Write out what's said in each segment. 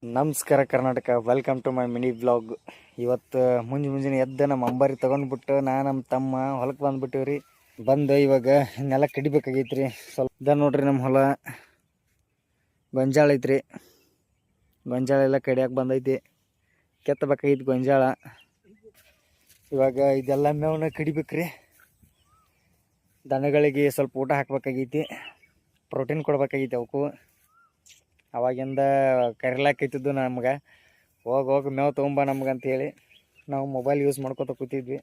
ನಮಸ್ಕಾರ Karnataka, welcome to my mini vlog. ಇವತ್ತು ಮುಂಜಾನೆ ಎದ್ದು ನಮ್ಮ ಅಂಬಾರಿ ತೊಗೊಂಡ್ಬಿಟ್ಟು ನಮ್ಮ ತಮ್ಮ ಹೊಲಕ್ಕೆ ಬಂದುಬಿಟ್ಟಿವ್ರಿ. ಬಂದು ಇವಾಗ ನೆಲ ಕಡಿಬೇಕಾಗೈತ್ರಿ. ಸ್ವಲ್ಪ ನೋಡ್ರಿ, ನಮ್ಮ ಹೊಲ ಗೊಂಜಾಳ ಐತ್ರಿ. ಗೊಂಜಾಳ ಎಲ್ಲ ಕಡಿಯಾಕೆ ಬಂದೈತಿ. ಕೆತ್ತಬೇಕಾಗೈತಿ ಗೊಂಜಾಳ. ಇವಾಗ ಇದೆಲ್ಲ ಮೇವನ್ನ ಕಡಿಬೇಕ್ರಿ. ದನಗಳಿಗೆ ಸ್ವಲ್ಪ ಊಟ ಹಾಕ್ಬೇಕಾಗೈತಿ, ಪ್ರೋಟೀನ್ ಕೊಡ್ಬೇಕಾಗೈತಿ ಅವಕ್ಕೂ. ಅವಾಗಿಂದ ಕರಿಲಾಕೈತಿದ್ದು ನಮ್ಗೆ, ಹೋಗಿ ಮೇವು ತೊಗೊಂಬ ನಮ್ಗೆ ಅಂತೇಳಿ ನಾವು ಮೊಬೈಲ್ ಯೂಸ್ ಮಾಡ್ಕೊತ ಕೂತಿದ್ವಿ.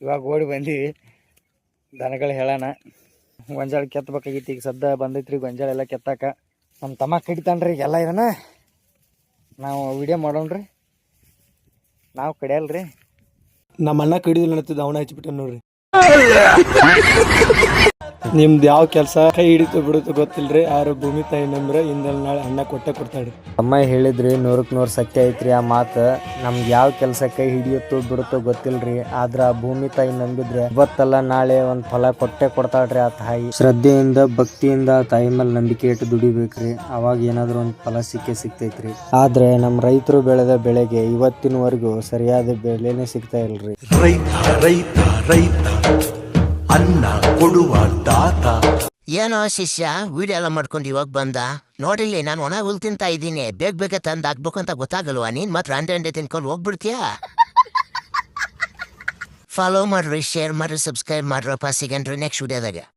ಇವಾಗ ಓಡಿ ಬಂದೀವಿ ದನಗಳು ಹೇಳೋಣ. ಗೊಂಜಾಳ ಕೆತ್ತಬೇಕಾಗಿತ್ತು. ಈಗ ಸದ್ದ ಬಂದೈತ್ರಿ ಗೊಂಜಾಳ ಎಲ್ಲ ಕೆತ್ತಾಕ. ನಮ್ಮ ತಮ್ಮ ಕಡಿತಾನ್ರಿ ಎಲ್ಲ. ಇದನ್ನ ನಾವು ವಿಡಿಯೋ ಮಾಡೋಣ್ರಿ, ನಾವು ಕಡಿಯಲ್ರಿ. ನಮ್ಮ ಅಣ್ಣ ಕಡಿದು ನಡೀತದ, ಅವನ ಹಚ್ಚಿಬಿಟ್ಟ ನೋಡ್ರಿ. ನಿಮ್ದು ಯಾವ ಕೆಲಸ ಕೈ ಹಿಡಿತು ಬಿಡುತ್ತೋ ಗೊತ್ತಿಲ್ರಿ, ಆರು ಭೂಮಿ ತಾಯಿ ನಂಬ್ರೆ ಇಂದಲ್ ನಾಳೆ ಅಣ್ಣ ಕೊಡ್ತಾಳ್ರಿ. ಅಮ್ಮ ಹೇಳಿದ್ರಿ, 100% ಸತ್ಯ ಐತ್ರಿ ಆ ಮಾತು. ನಮ್ಗೆ ಯಾವ ಕೆಲಸ ಕೈ ಹಿಡಿಯುತ್ತೋ ಬಿಡುತ್ತೋ ಗೊತ್ತಿಲ್ರಿ, ಆದ್ರ ಆ ಭೂಮಿ ತಾಯಿ ನಂಬಿದ್ರೆ ಇವತ್ತಲ್ಲ ನಾಳೆ ಒಂದ್ ಫಲ ಕೊಡ್ತಾಳ್ರಿ ಆ ತಾಯಿ. ಶ್ರದ್ಧೆಯಿಂದ ಭಕ್ತಿಯಿಂದ ಆ ತಾಯಿ ಮೇಲೆ ನಂಬಿಕೆ ಇಟ್ಟು ದುಡಿಬೇಕ್ರಿ, ಅವಾಗ ಏನಾದ್ರು ಒಂದ್ ಫಲ ಸಿಗ್ತೈತ್ರಿ. ಆದ್ರೆ ನಮ್ ರೈತರು ಬೆಳೆದ ಬೆಳೆಗೆ ಇವತ್ತಿನವರೆಗೂ ಸರಿಯಾದ ಬೆಲೆನೇ ಸಿಗ್ತಾ ಇಲ್ರಿ. ಅನ್ನ ಕೊಡುವ ದಾತ. ಏನೋ ಶಿಷ್ಯ ವಿಡಿಯೋ ಎಲ್ಲ ಮಾಡ್ಕೊಂಡು ಇವಾಗ ಬಂದ ನೋಡಿಲ್ಲಿ, ನಾನು ಒಣ ಹುಲ್ ತಿಂತಾ ಇದ್ದೀನಿ, ಬೇಗ ತಂದು ಹಾಕ್ಬೇಕು ಅಂತ ಗೊತ್ತಾಗಲ್ವಾ? ನೀನ್ ಮಾತ್ರ ಅಂಡೆ ತಿನ್ಕೊಂಡು ಹೋಗ್ಬಿಡ್ತೀಯಾ? ಫಾಲೋ ಮಾಡ್ರಿ, ಶೇರ್ ಮಾಡ್ರಿ, ಸಬ್ಸ್ಕ್ರೈಬ್ ಮಾಡ್ರಪ್ಪ. ಸಿಗನ್ರಿ ನೆಕ್ಸ್ಟ್ ವಿಡಿಯೋದಾಗ.